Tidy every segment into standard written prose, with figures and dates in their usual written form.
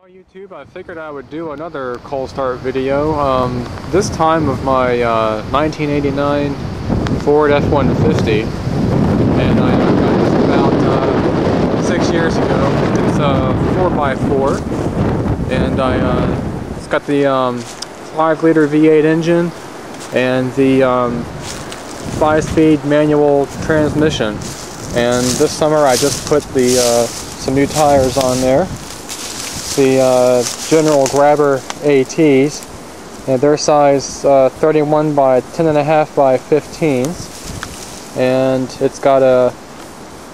Well, YouTube, I figured I would do another cold start video, this time of my 1989 Ford F-150, and I got this about 6 years ago. It's a 4x4, and it's got the 5-liter V8 engine and the 5-speed manual transmission. And this summer I just put some new tires on there. The General Grabber ATs, and they're size 31 by 10.5 by 15s, and it's got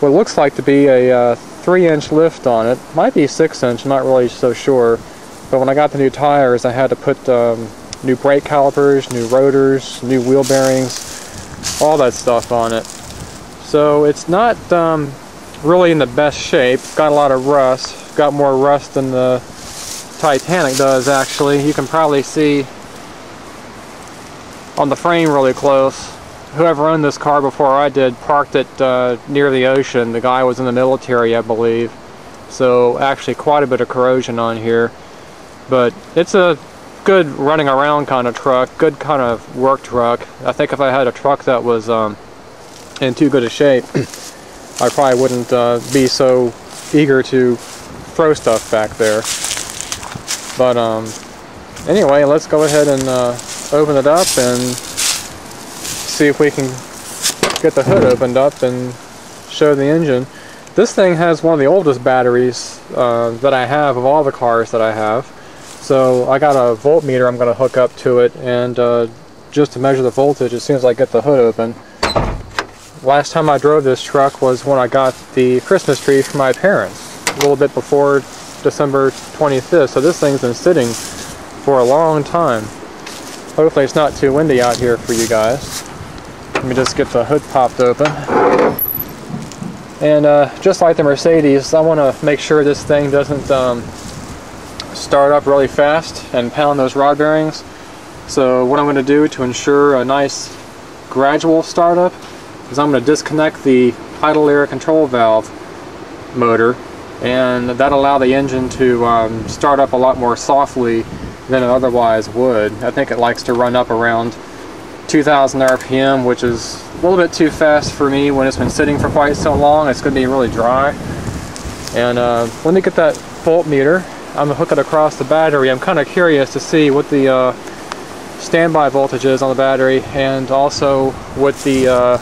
what looks like to be a 3-inch lift on it. Might be 6-inch, I'm not really so sure, but when I got the new tires I had to put new brake calipers, new rotors, new wheel bearings, all that stuff on it. So it's not really in the best shape. Got a lot of rust. Got more rust than the Titanic does, actually. You can probably see on the frame really close. Whoever owned this car before I did parked it near the ocean. The guy was in the military, I believe. So actually quite a bit of corrosion on here. But it's a good running around kind of truck, good kind of work truck. I think if I had a truck that was in too good a shape, I probably wouldn't be so eager to throw stuff back there. But anyway, let's go ahead and open it up and see if we can get the hood opened up and show the engine. This thing has one of the oldest batteries that I have of all the cars that I have. So I got a voltmeter I'm going to hook up to it, and just to measure the voltage as soon as I get the hood open. Last time I drove this truck was when I got the Christmas tree for my parents, a little bit before December 25th, so this thing's been sitting for a long time. Hopefully it's not too windy out here for you guys. Let me just get the hood popped open. And just like the Mercedes, I want to make sure this thing doesn't start up really fast and pound those rod bearings. So what I'm going to do to ensure a nice gradual startup is I'm going to disconnect the idle air control valve motor, and that'll allow the engine to start up a lot more softly than it otherwise would. I think it likes to run up around 2,000 RPM, which is a little bit too fast for me when it's been sitting for quite so long. It's going to be really dry. And let me get that voltmeter. I'm going to hook it across the battery. I'm kind of curious to see what the standby voltage is on the battery, and also what the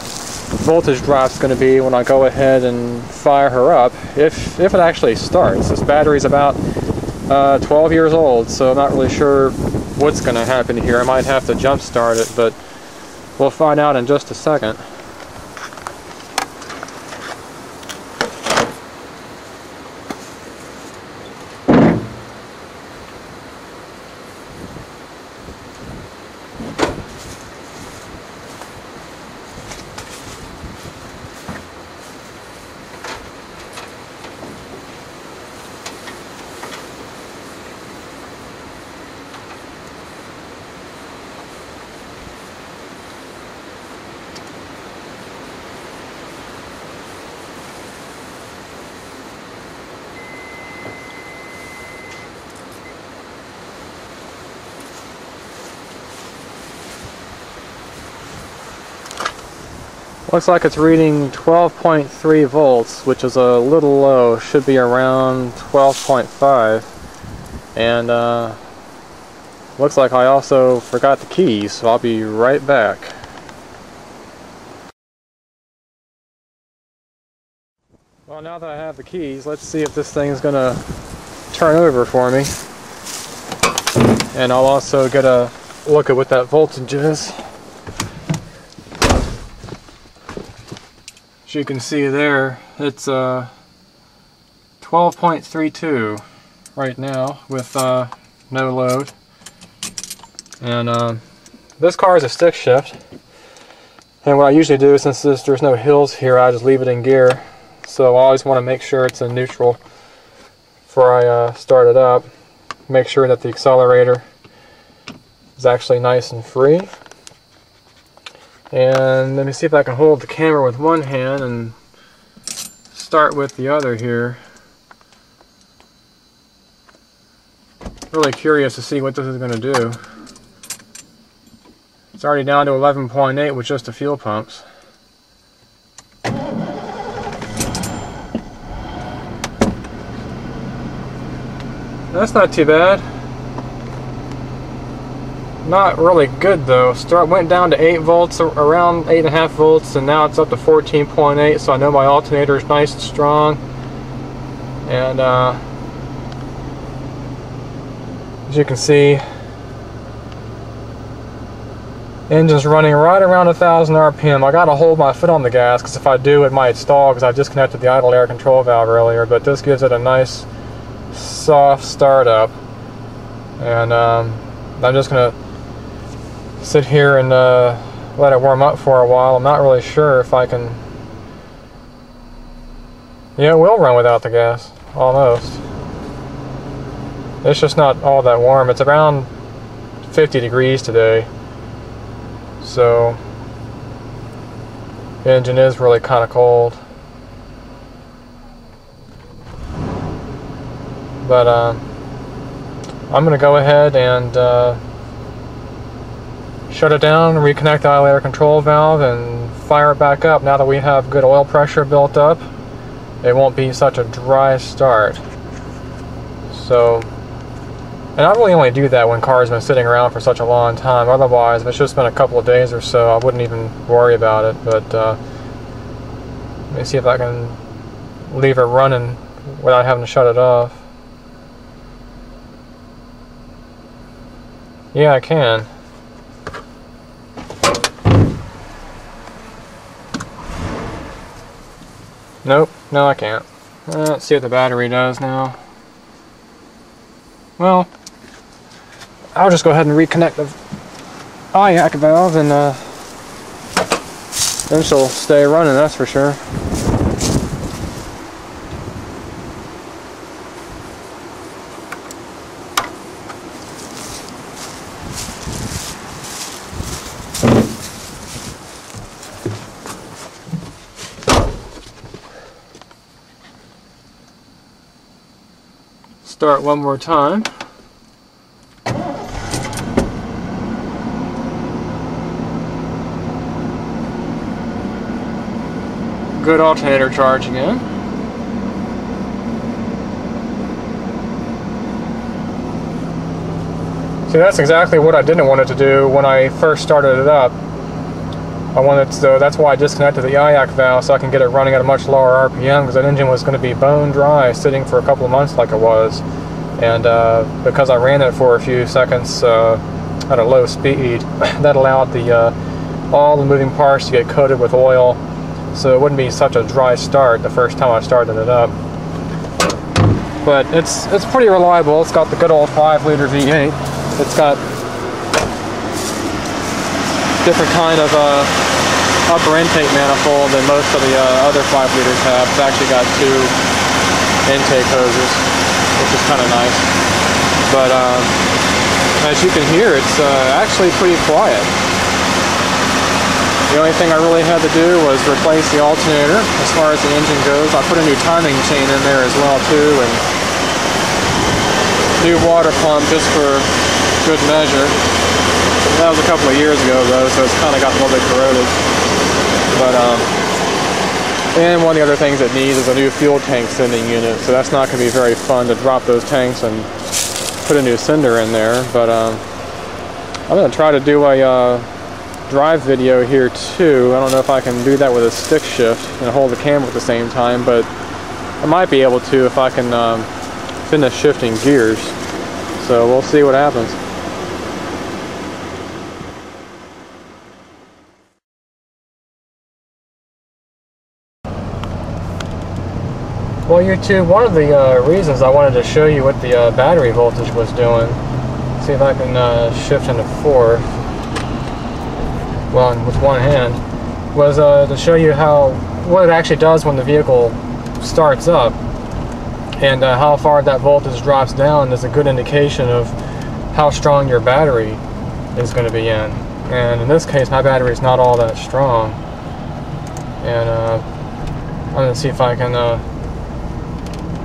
voltage drop's going to be when I go ahead and fire her up, if it actually starts. This battery's about 12 years old, so I'm not really sure what's going to happen here. I might have to jump start it, but we'll find out in just a second. Looks like it's reading 12.3 volts, which is a little low. Should be around 12.5. And looks like I also forgot the keys, so I'll be right back. Well, now that I have the keys, let's see if this thing's gonna turn over for me. And I'll also get a look at what that voltage is. As you can see there, it's 12.32 right now with no load. And this car is a stick shift. And what I usually do, since there's no hills here, I just leave it in gear. So I always want to make sure it's in neutral before I start it up. Make sure that the accelerator is actually nice and free. And let me see if I can hold the camera with one hand and start with the other here. Really curious to see what this is going to do. It's already down to 11.8 with just the fuel pumps. That's not too bad. Not really good though. Went down to 8 volts, around 8.5 volts, and now it's up to 14.8, so I know my alternator is nice and strong. And as you can see, engine's running right around 1,000 RPM. I gotta hold my foot on the gas because if I do, it might stall because I disconnected the idle air control valve earlier, but this gives it a nice soft startup. And I'm just gonna sit here and let it warm up for a while. I'm not really sure if I can. Yeah, it will run without the gas, almost. It's just not all that warm. It's around 50 degrees today, so the engine is really kind of cold. But I'm going to go ahead and shut it down, reconnect the idle air control valve, and fire it back up. Now that we have good oil pressure built up, it won't be such a dry start. So, and I really only do that when cars have been sitting around for such a long time. Otherwise, if it's just been a couple of days or so, I wouldn't even worry about it. But let me see if I can leave it running without having to shut it off. Yeah, I can. Nope, no I can't. Let's see what the battery does now. Well, I'll just go ahead and reconnect the IAC valve, and then she'll stay running, that's for sure. Start one more time. Good alternator charge again. See, that's exactly what I didn't want it to do when I first started it up. I wanted to, that's why I disconnected the IAC valve, so I can get it running at a much lower RPM, because that engine was going to be bone dry sitting for a couple of months like it was. And because I ran it for a few seconds at a low speed, that allowed all the moving parts to get coated with oil, so it wouldn't be such a dry start the first time I started it up. But it's pretty reliable. It's got the good old 5-liter V8. It's got different kind of upper intake manifold than most of the other 5 liters have. It's actually got 2 intake hoses, which is kind of nice. But as you can hear, it's actually pretty quiet. The only thing I really had to do was replace the alternator. As far as the engine goes, I put a new timing chain in there as well too, and new water pump just for good measure. That was a couple of years ago though, so it's kind of got a little bit corroded. But and one of the other things it needs is a new fuel tank sending unit, so that's not going to be very fun to drop those tanks and put a new sender in there. But I'm going to try to do a drive video here too. I don't know if I can do that with a stick shift and hold the camera at the same time, but I might be able to if I can finish shifting gears. So we'll see what happens. Well, YouTube, one of the reasons I wanted to show you what the battery voltage was doing, see if I can shift into fourth, well, with one hand, was to show you what it actually does when the vehicle starts up, and how far that voltage drops down is a good indication of how strong your battery is going to be in. And in this case, my battery is not all that strong, and I'm going to see if I can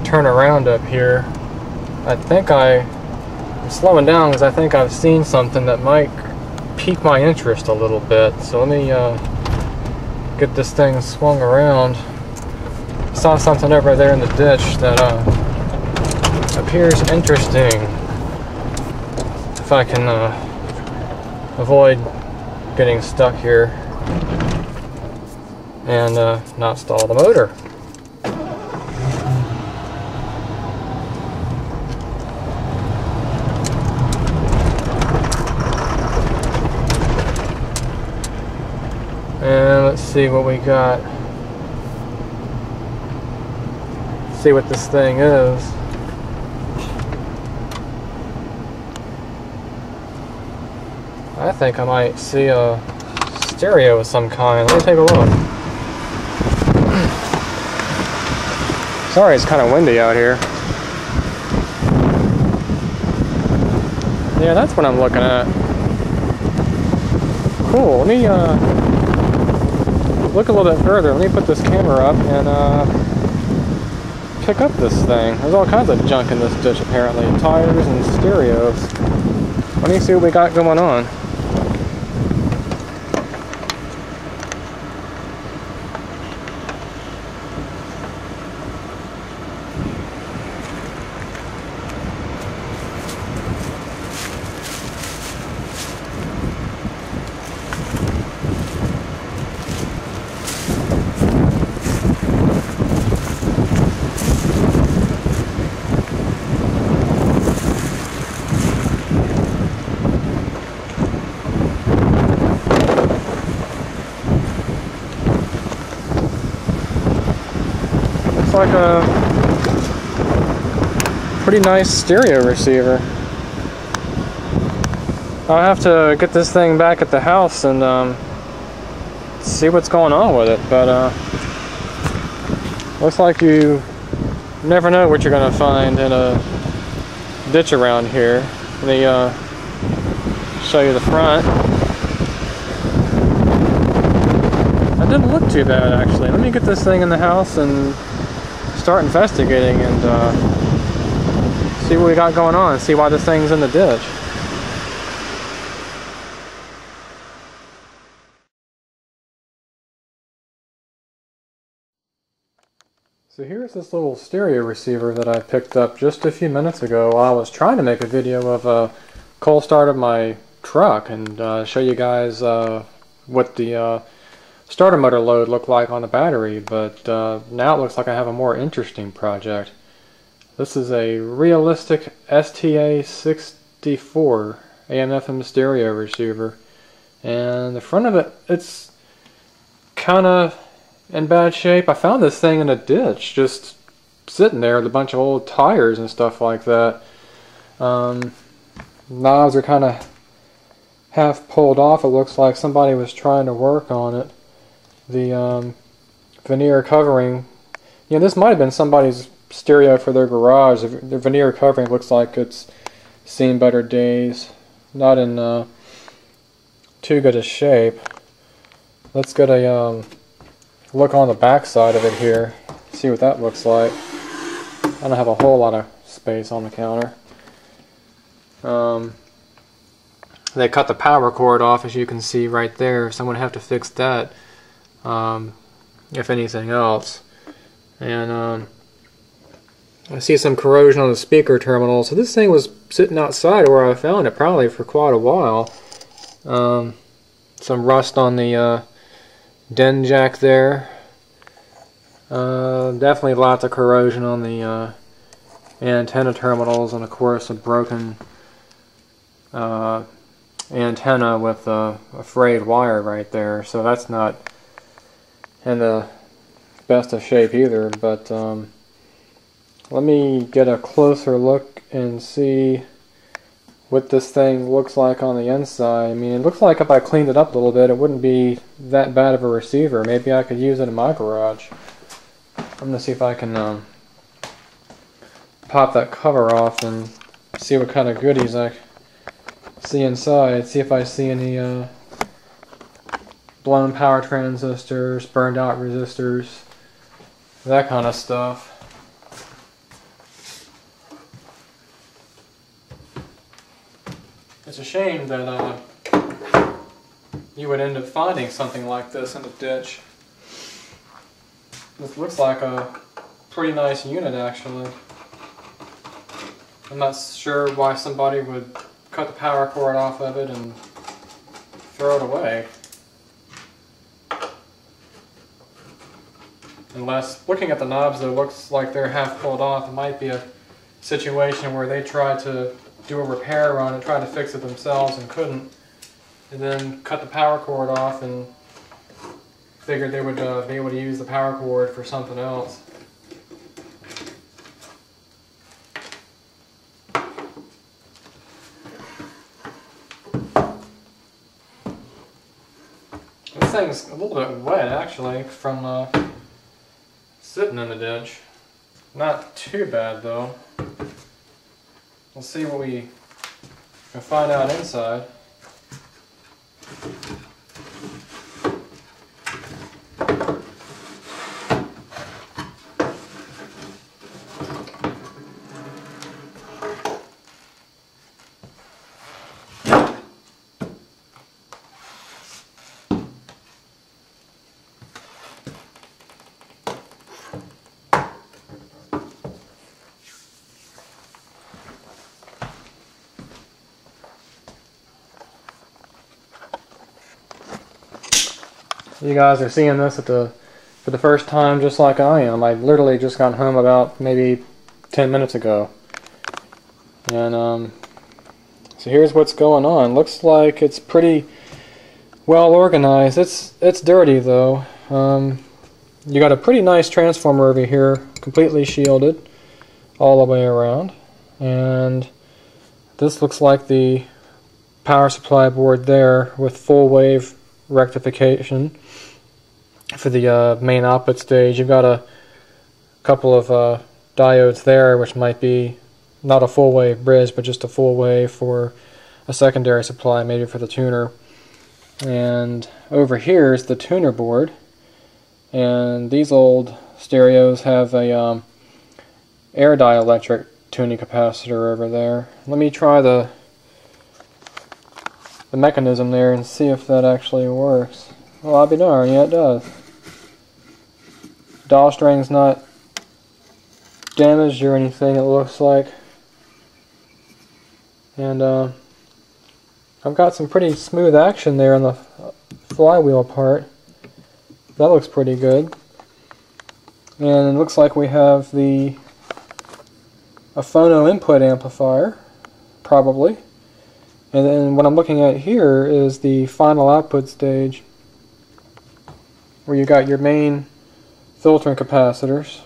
turn around up here. I think I slowing down because I think I've seen something that might pique my interest a little bit. So let me get this thing swung around. I saw something over there in the ditch that appears interesting. If I can avoid getting stuck here and not stall the motor. And let's see what we got. See what this thing is. I think I might see a stereo of some kind. Let me take a look. Sorry, it's kind of windy out here. Yeah, that's what I'm looking at. Cool. Let me look a little bit further. Let me put this camera up and pick up this thing. There's all kinds of junk in this ditch apparently. Tires and stereos. Let me see what we got going on. Like a pretty nice stereo receiver. I'll have to get this thing back at the house and see what's going on with it, but looks like you never know what you're gonna find in a ditch around here. Let me show you the front. That didn't look too bad actually. Let me get this thing in the house and start investigating and see what we got going on, see why this thing's in the ditch. So here's this little stereo receiver that I picked up just a few minutes ago while I was trying to make a video of a cold start of my truck and show you guys what the starter motor load looked like on the battery, but now it looks like I have a more interesting project. This is a realistic STA64 AM/FM stereo receiver, and the front of it, it's kind of in bad shape. I found this thing in a ditch, just sitting there with a bunch of old tires and stuff like that. Knobs are kind of half pulled off. It looks like somebody was trying to work on it. The veneer covering, you know, this might have been somebody's stereo for their garage. The veneer covering looks like it's seen better days. Not in too good a shape. Let's get a look on the back side of it here. See what that looks like. I don't have a whole lot of space on the counter. They cut the power cord off, as you can see right there. Someone would have to fix that. If anything else. And I see some corrosion on the speaker terminal. So this thing was sitting outside where I found it probably for quite a while. Some rust on the den jack there. Definitely lots of corrosion on the antenna terminals, and of course a broken antenna with a frayed wire right there. So that's not in the best of shape either, but let me get a closer look and see what this thing looks like on the inside. I mean, it looks like if I cleaned it up a little bit, it wouldn't be that bad of a receiver. Maybe I could use it in my garage. I'm going to see if I can pop that cover off and see what kind of goodies I see inside. See if I see any blown power transistors, burned out resistors, that kind of stuff. It's a shame that you would end up finding something like this in the ditch. This looks like a pretty nice unit, actually. I'm not sure why somebody would cut the power cord off of it and throw it away. Unless, looking at the knobs, though, it looks like they're half pulled off. It might be a situation where they tried to do a repair on it, tried to fix it themselves and couldn't, and then cut the power cord off and figured they would be able to use the power cord for something else. This thing's a little bit wet, actually, from sitting in the ditch. Not too bad, though. We'll see what we can find out inside. You guys are seeing this for the first time just like I am. I literally just got home about maybe 10 minutes ago. And so here's what's going on. Looks like it's pretty well organized. It's dirty though. You got a pretty nice transformer over here, completely shielded all the way around. And this looks like the power supply board there with full wave rectification for the main output stage. You've got a couple of diodes there, which might be not a full wave bridge, but just a full wave for a secondary supply, maybe for the tuner. And over here is the tuner board, and these old stereos have a air dielectric tuning capacitor over there. Let me try the mechanism there and see if that actually works. Well, I'll be darned, yeah, it does. Dowstring's not damaged or anything, it looks like. And I've got some pretty smooth action there on the flywheel part. That looks pretty good. And it looks like we have a phono input amplifier, probably. And then what I'm looking at here is the final output stage, where you got your main filtering capacitors,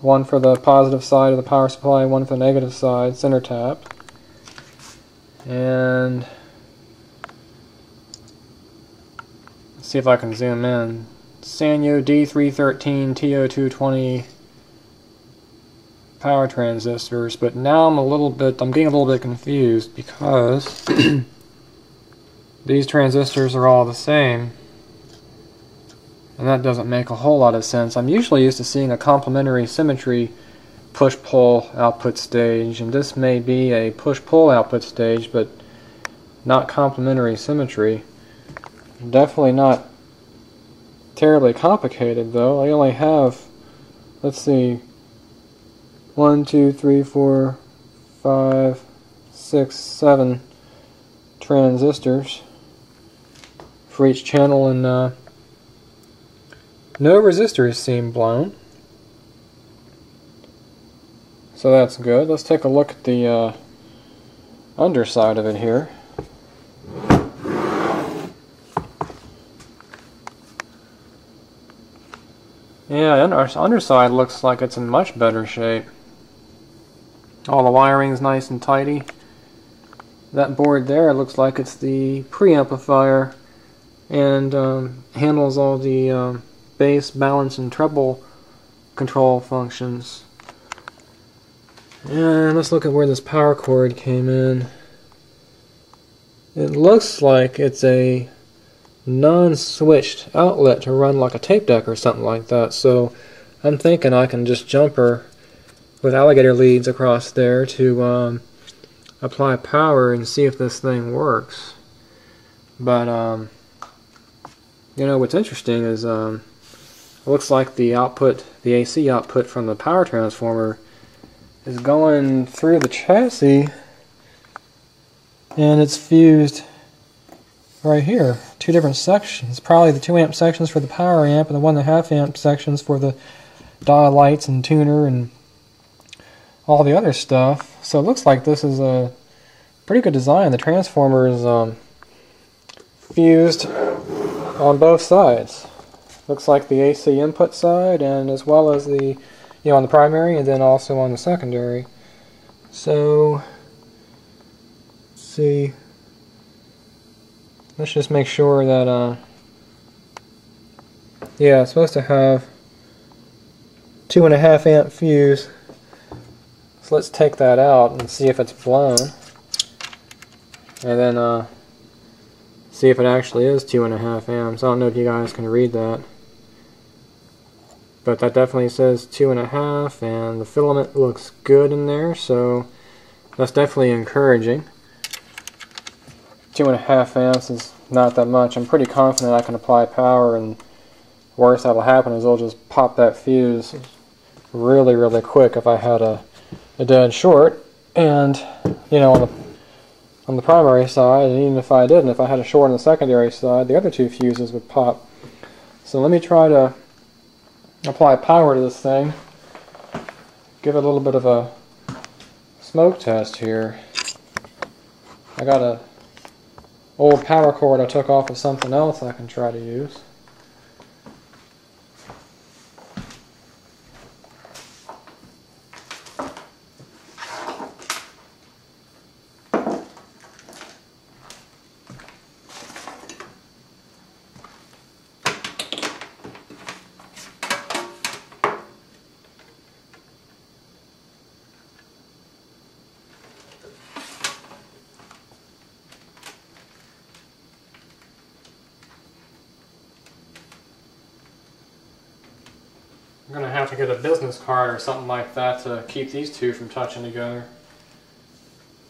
one for the positive side of the power supply, one for the negative side, center tap. And let's see if I can zoom in. Sanyo D313 TO220 power transistors, but now I'm getting a little bit confused because these transistors are all the same, and that doesn't make a whole lot of sense. I'm usually used to seeing a complementary symmetry push-pull output stage, and this may be a push-pull output stage, but not complementary symmetry. Definitely not terribly complicated, though. I only have, let's see, 1, 2, 3, 4, 5, 6, 7 transistors for each channel, and no resistors seem blown. So that's good. Let's take a look at the underside of it here. Yeah, our underside looks like it's in much better shape. All the wiring's nice and tidy. That board there looks like it's the preamplifier and handles all the bass, balance, and treble control functions. And let's look at where this power cord came in. It looks like it's a non-switched outlet to run like a tape deck or something like that, so I'm thinking I can just jumper with alligator leads across there to apply power and see if this thing works. But you know, what's interesting is it looks like the output, the AC output from the power transformer is going through the chassis, and it's fused right here. Two different sections. Probably the 2 amp sections for the power amp and the 1.5 amp sections for the dial lights and tuner and all the other stuff. So it looks like this is a pretty good design. The transformer is fused on both sides. Looks like the AC input side, and as well as the, you know, on the primary, and then also on the secondary. So let's see. Let's just make sure that yeah, it's supposed to have 2.5 amp fuse. So let's take that out and see if it's blown, and then see if it actually is 2.5 amps. I don't know if you guys can read that, but that definitely says 2.5, and the filament looks good in there, so that's definitely encouraging. 2.5 amps is not that much. I'm pretty confident I can apply power, and worst that'll happen is it'll just pop that fuse really, really quick if I had a dead short. And you know, on the primary side, and even if I didn't, if I had a short on the secondary side, the other 2 fuses would pop. So let me try to apply power to this thing. Give it a little bit of a smoke test here. I got a old power cord I took off of something else I can try to use. I'm going to have to get a business card or something like that to keep these two from touching together.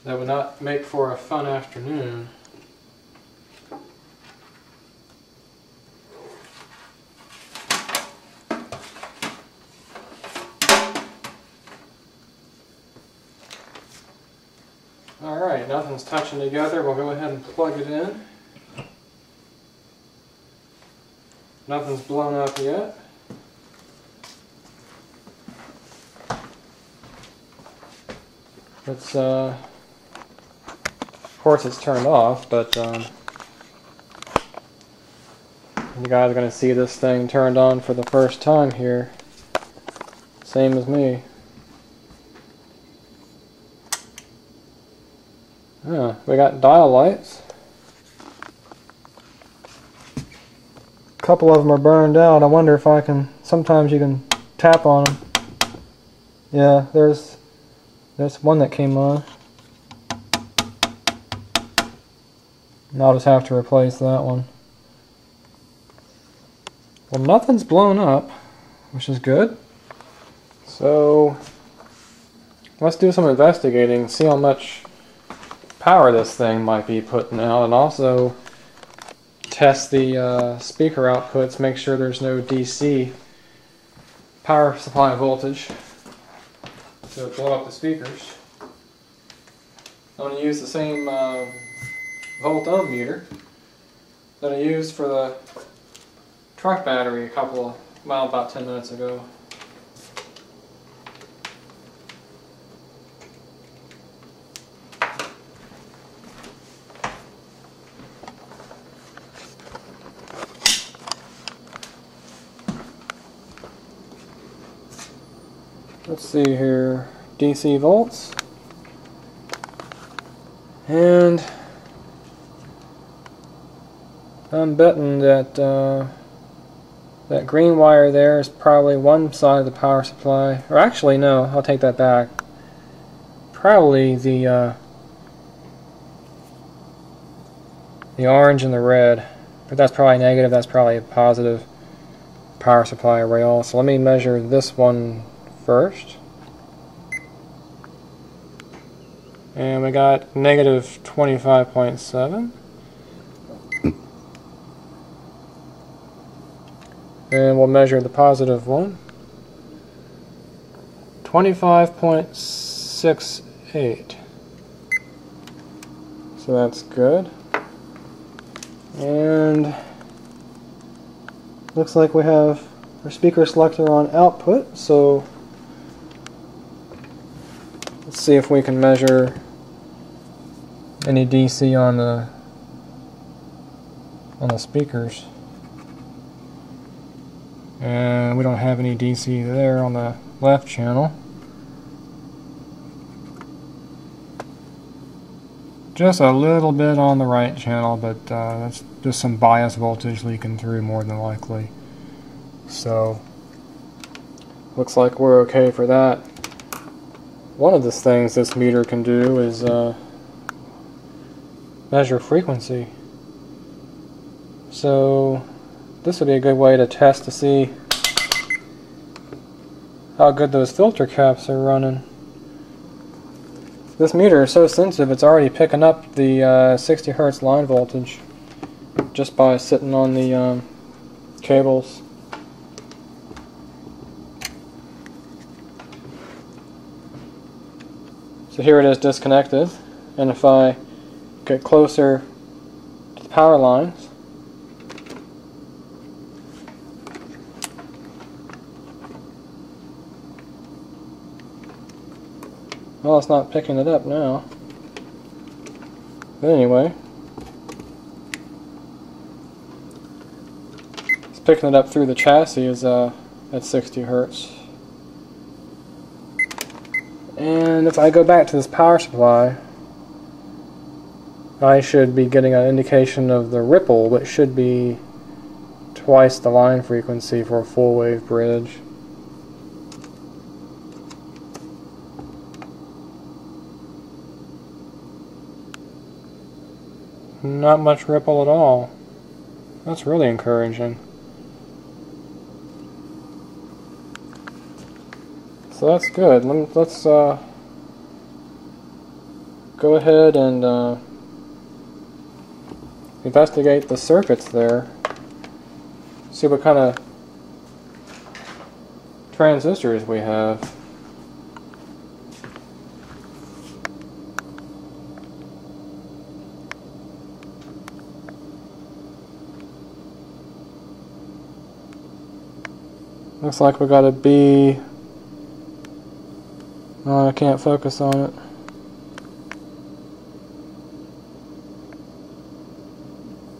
That would not make for a fun afternoon. Alright, nothing's touching together. We'll go ahead and plug it in. Nothing's blown up yet. It's, of course it's turned off, but you guys are going to see this thing turned on for the first time here. Same as me. Yeah, we got dial lights. A couple of them are burned out. I wonder if I can, sometimes you can tap on them. Yeah, there's one that came on. And I'll just have to replace that one. Well, nothing's blown up, which is good. So let's do some investigating, see how much power this thing might be putting out, and also test the speaker outputs, make sure there's no DC power supply voltage to blow up the speakers. I'm going to use the same volt ohm meter that I used for the truck battery about 10 minutes ago. Let's see here, DC volts, and I'm betting that that green wire there is probably one side of the power supply, or actually no, I'll take that back. Probably the orange and the red, but that's probably negative. That's probably a positive power supply rail. So let me measure this one first. And we got negative 25.7. And we'll measure the positive one. 25.68. So that's good. And looks like we have our speaker selector on output, so let's see if we can measure any DC on the speakers. And we don't have any DC there on the left channel. Just a little bit on the right channel, but that's just some bias voltage leaking through more than likely. So, looks like we're okay for that. One of the things this meter can do is measure frequency. So, this would be a good way to test to see how good those filter caps are running. This meter is so sensitive it's already picking up the 60 Hz line voltage just by sitting on the cables. So here it is disconnected, and if I get closer to the power lines, well, it's not picking it up now. But anyway, it's picking it up through the chassis is at 60 Hertz. And if I go back to this power supply, I should be getting an indication of the ripple, which should be twice the line frequency for a full wave bridge. Not much ripple at all. That's really encouraging. So that's good. Let's go ahead and investigate the circuits there. See what kind of transistors we have. Looks like we got a B. Oh, I can't focus on it.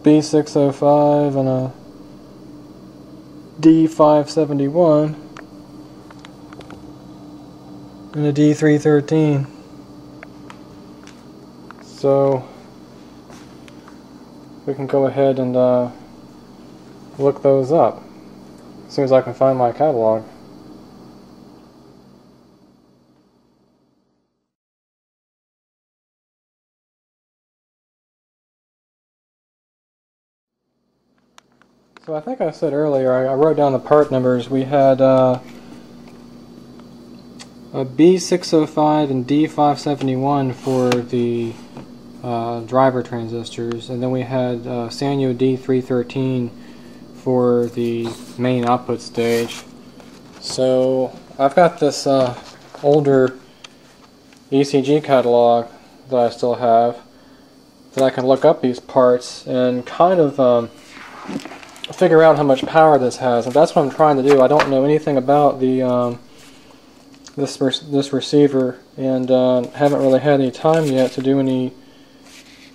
B605 and a D571 and a D313. So we can go ahead and look those up as soon as I can find my catalog. So I think I said earlier, I wrote down the part numbers. We had a B605 and D571 for the driver transistors, and then we had Sanyo D313 for the main output stage. So I've got this older ECG catalog that I still have that I can look up these parts and kind of figure out how much power this has, and that's what I'm trying to do. I don't know anything about the this receiver, and haven't really had any time yet to do any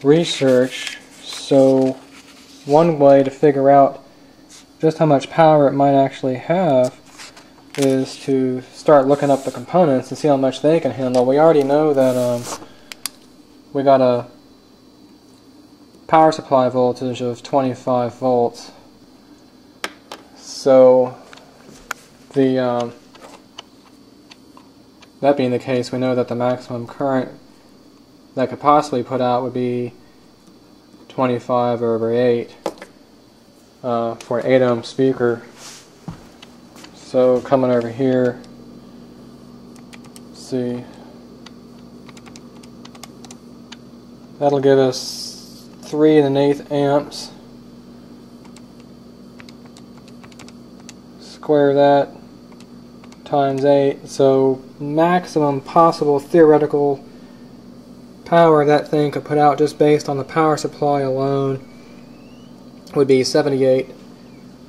research. So one way to figure out just how much power it might actually have is to start looking up the components and see how much they can handle. We already know that we got a power supply voltage of 25 volts. So the that being the case, we know that the maximum current that could possibly put out would be 25/8 for an 8 ohm speaker. So coming over here, see, That'll give us 3 1/8 amps. Square that times 8, so maximum possible theoretical power that thing could put out just based on the power supply alone would be 78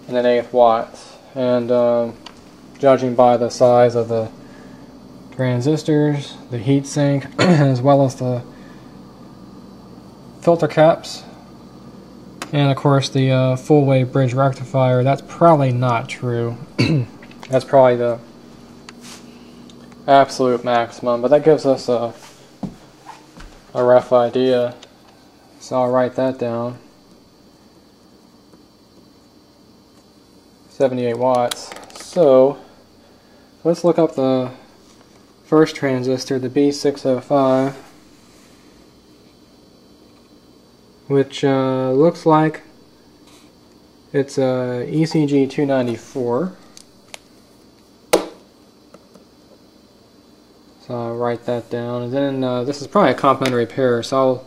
1/8 watts. And judging by the size of the transistors, the heatsink, as well as the filter caps, and of course the full wave bridge rectifier, that's probably not true. That's probably the absolute maximum, but that gives us a rough idea. So I'll write that down. 78 watts. So let's look up the first transistor, the B605, which looks like it's a ECG 294. So I'll write that down, and then this is probably a complementary pair, so I'll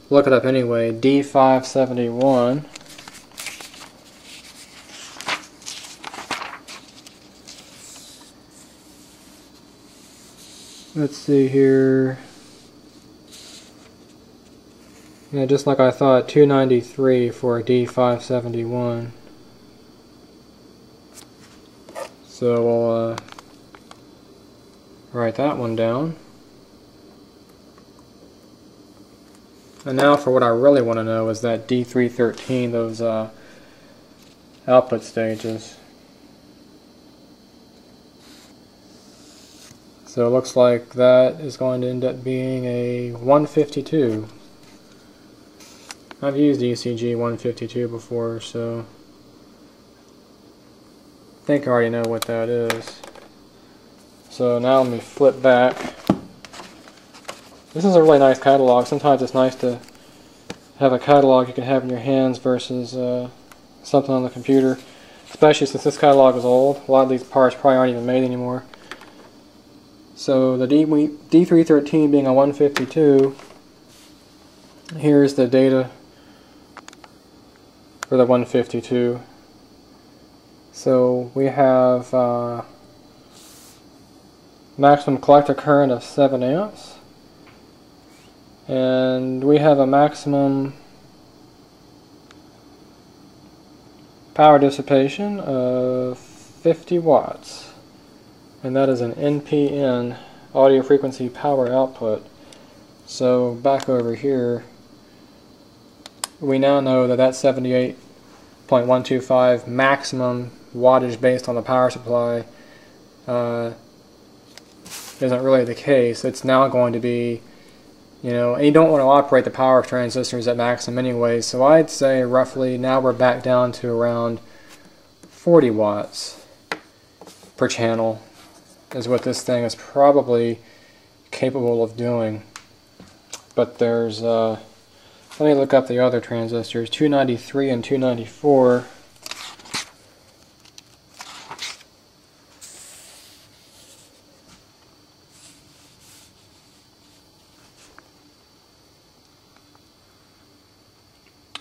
look it up anyway. D571. Let's see here. Yeah, just like I thought, 293 for a D571. So we'll write that one down. And now for what I really want to know is that D313, those output stages. So it looks like that is going to end up being a 152. I've used ECG 152 before, so I think I already know what that is. So now let me flip back. This is a really nice catalog. Sometimes it's nice to have a catalog you can have in your hands versus something on the computer, especially since this catalog is old. A lot of these parts probably aren't even made anymore. So the D313 being a 152, here's the data for the 152. So we have maximum collector current of 7 amps, and we have a maximum power dissipation of 50 watts. And that is an NPN, audio frequency power output. So back over here, we now know that that 78.125 maximum wattage based on the power supply isn't really the case. It's now going to be, you know, and you don't want to operate the power transistors at maximum anyway, so I'd say roughly now we're back down to around 40 watts per channel is what this thing is probably capable of doing. But there's, let me look up the other transistors, 293 and 294.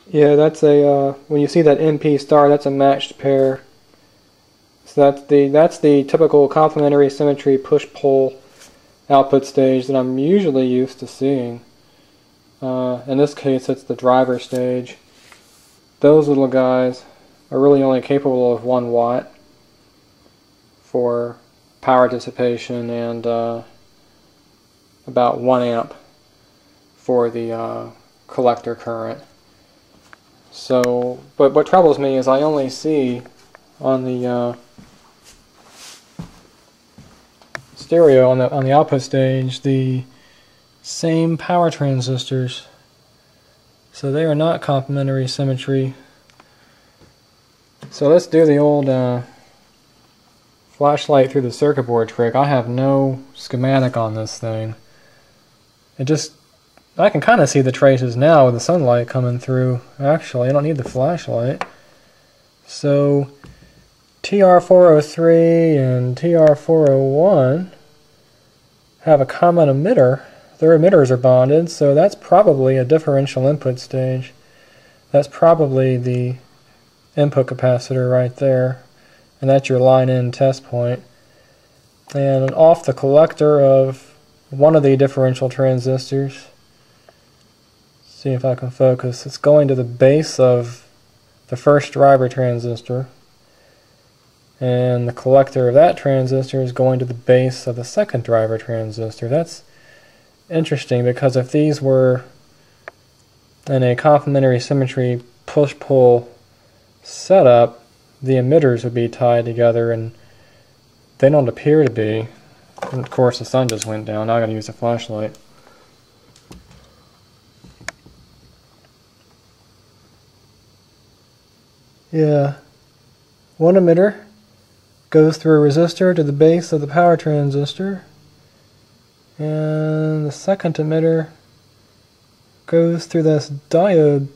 Yeah, that's a, when you see that NP star, that's a matched pair. So that's the typical complementary symmetry push-pull output stage that I'm usually used to seeing. In this case, it's the driver stage. Those little guys are really only capable of 1 watt for power dissipation and about 1 amp for the collector current. So, but what troubles me is I only see on the stereo on the output stage the same power transistors, so they are not complementary symmetry. So let's do the old flashlight through the circuit board trick. I have no schematic on this thing. I can kind of see the traces now with the sunlight coming through. Actually, I don't need the flashlight. So TR403 and TR401 have a common emitter their emitters are bonded, so that's probably a differential input stage. That's probably the input capacitor right there, and that's your line-in test point. And off the collector of one of the differential transistors, see if I can focus, it's going to the base of the first driver transistor, and the collector of that transistor is going to the base of the second driver transistor. That's interesting, because if these were in a complementary symmetry push-pull setup, the emitters would be tied together, and they don't appear to be. And of course the sun just went down. Now I gotta use a flashlight. Yeah, one emitter goes through a resistor to the base of the power transistor, and the second emitter goes through this diode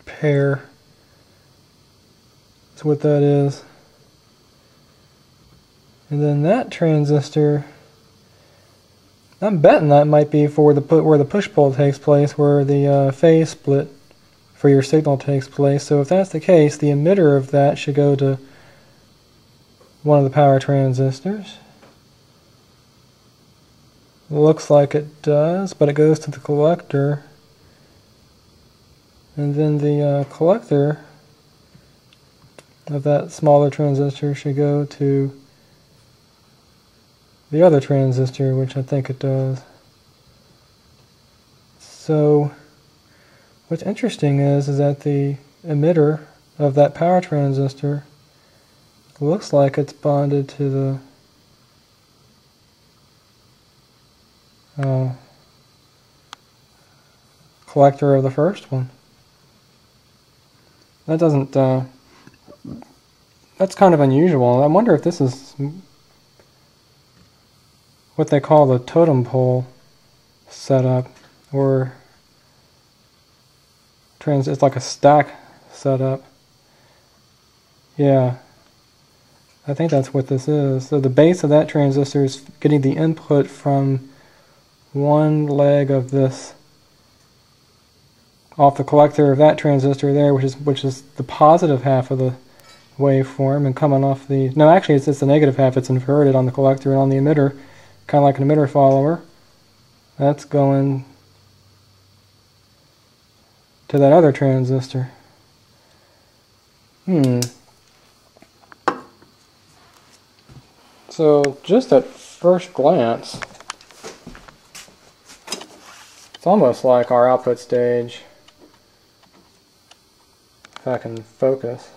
pair. That's what that is. And then that transistor, I'm betting that might be for where the push-pull takes place, where the phase split for your signal takes place. So if that's the case, the emitter of that should go to one of the power transistors. Looks like it does, but it goes to the collector. And then the collector of that smaller transistor should go to the other transistor, which I think it does. So what's interesting is that the emitter of that power transistor looks like it's bonded to the collector of the first one. That doesn't, that's kind of unusual. I wonder if this is what they call the totem pole setup, or it's like a stack setup. Yeah, I think that's what this is. So the base of that transistor is getting the input from one leg of this off the collector of that transistor there, which is the positive half of the waveform, and coming off the, no, actually it's the negative half. It's inverted on the collector, and on the emitter, kind of like an emitter follower, that's going to that other transistor. So just at first glance, it's almost like our output stage. If I can focus,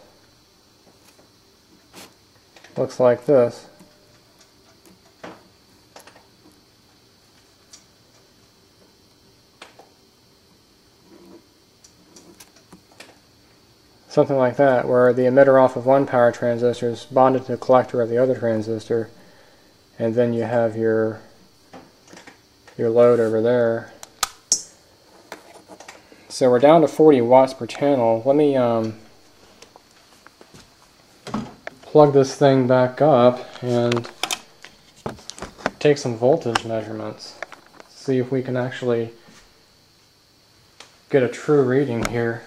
looks like this. Something like that, where the emitter off of one power transistor is bonded to the collector of the other transistor, and then you have your load over there. So we're down to 40 watts per channel. Let me plug this thing back up and take some voltage measurements. See if we can actually get a true reading here.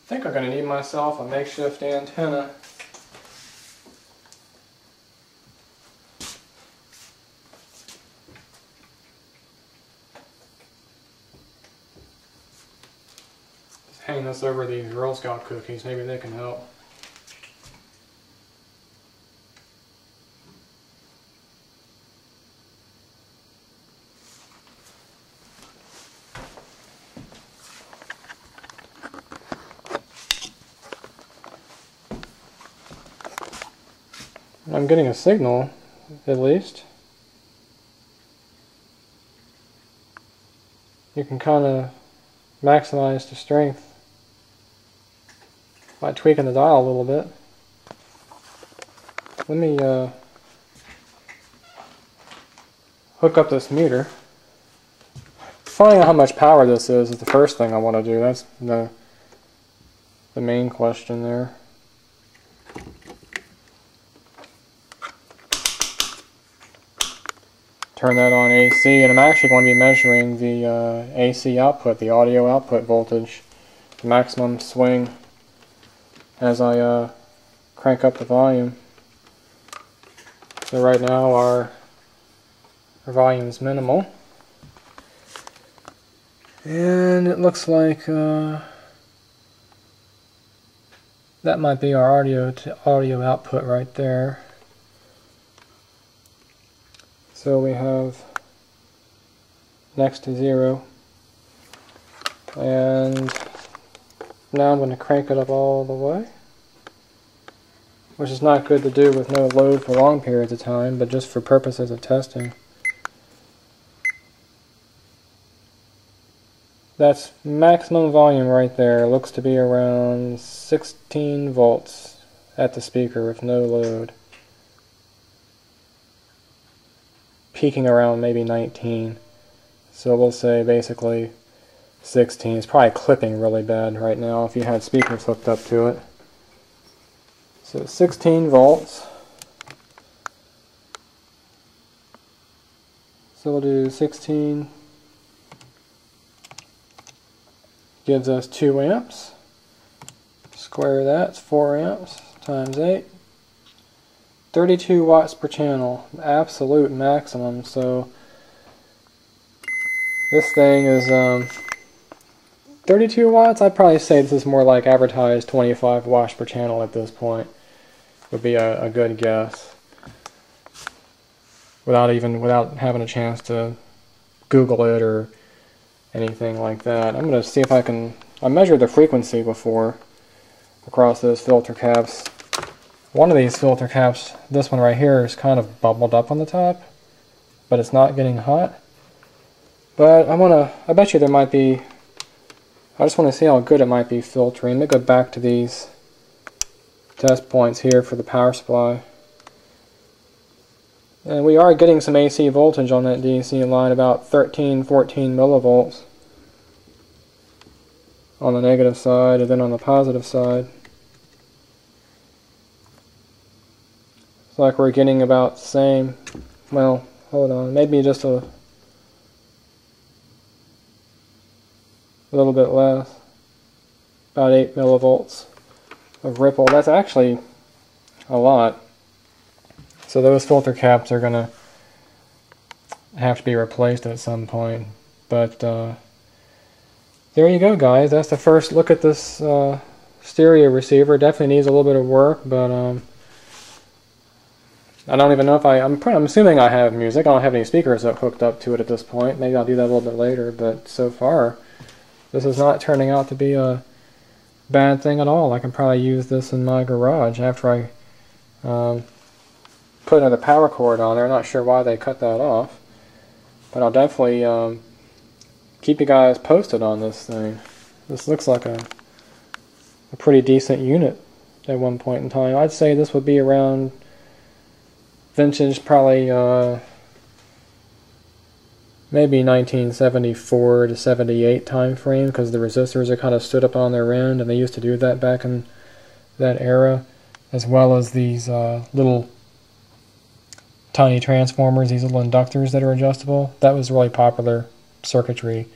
I think I'm going to need myself a makeshift antenna. Just hang this over these Girl Scout cookies, maybe they can help. I'm getting a signal, at least. You can kind of maximize the strength by tweaking the dial a little bit. Let me hook up this meter. finding out how much power this is the first thing I want to do. That's the main question there. Turn that on AC, and I'm actually going to be measuring the AC output, the audio output voltage, the maximum swing as I crank up the volume. So right now our volume is minimal, and it looks like that might be our audio output right there. So we have next to 0, and now I'm going to crank it up all the way, which is not good to do with no load for long periods of time, but just for purposes of testing. That's maximum volume right there. It looks to be around 16 volts at the speaker with no load. Peaking around maybe 19. So we'll say basically 16. It's probably clipping really bad right now if you had speakers hooked up to it. So 16 volts. So we'll do 16 gives us 2 amps. Square that's 4 amps times 8. 32 watts per channel, absolute maximum. So this thing is 32 watts. I'd probably say this is more like advertised 25 watts per channel at this point. Would be a good guess. Without having a chance to Google it or anything like that. I'm going to see if I measured the frequency before across those filter caps. One of these filter caps, this one right here, is kind of bubbled up on the top, but it's not getting hot. But I bet you there might be, I just want to see how good it might be filtering. Let me go back to these test points here for the power supply. And we are getting some AC voltage on that DC line, about 13, 14 millivolts on the negative side, and then on the positive side. Like we're getting about the same, well, hold on, maybe just a little bit less, about 8 millivolts of ripple. That's actually a lot. So those filter caps are going to have to be replaced at some point. But there you go, guys. That's the first look at this stereo receiver. Definitely needs a little bit of work, but I don't even know if I'm assuming I have music. I don't have any speakers hooked up to it at this point. Maybe I'll do that a little bit later, but so far this is not turning out to be a bad thing at all. I can probably use this in my garage after I put another power cord on there. I'm not sure why they cut that off, but I'll definitely keep you guys posted on this thing. This looks like a pretty decent unit at one point in time. I'd say this would be around vintage, probably maybe 1974 to 78 time frame, because the resistors are kind of stood up on their end, and they used to do that back in that era, as well as these little tiny transformers, these little inductors that are adjustable. That was really popular circuitry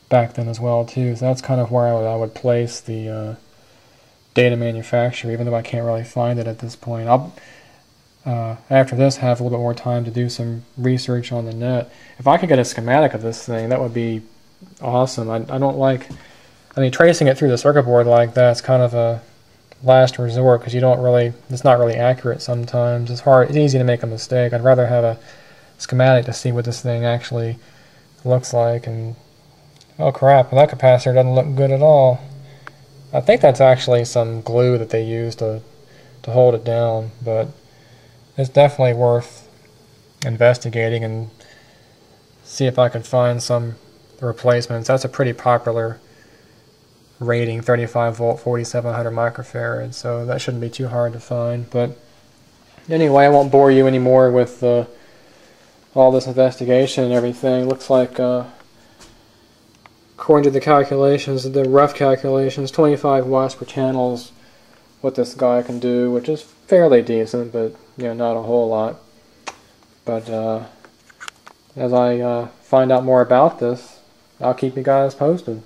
back then as well too. So that's kind of where I would place the data manufacturer, even though I can't really find it at this point. I'll after this have a little bit more time to do some research on the net. If I could get a schematic of this thing, that would be awesome. I don't like, I mean, tracing it through the circuit board like that's kind of a last resort, because it's not really accurate sometimes. It's easy to make a mistake. I'd rather have a schematic to see what this thing actually looks like. And oh crap, that capacitor doesn't look good at all. I think that's actually some glue that they use to hold it down, but it's definitely worth investigating and see if I can find some replacements. That's a pretty popular rating, 35 volt, 4700 microfarads, so that shouldn't be too hard to find. But anyway, I won't bore you anymore with all this investigation and everything. Looks like according to the calculations, the rough calculations, 25 watts per channel is what this guy can do, which is fairly decent, but not a whole lot. But as I find out more about this, I'll keep you guys posted.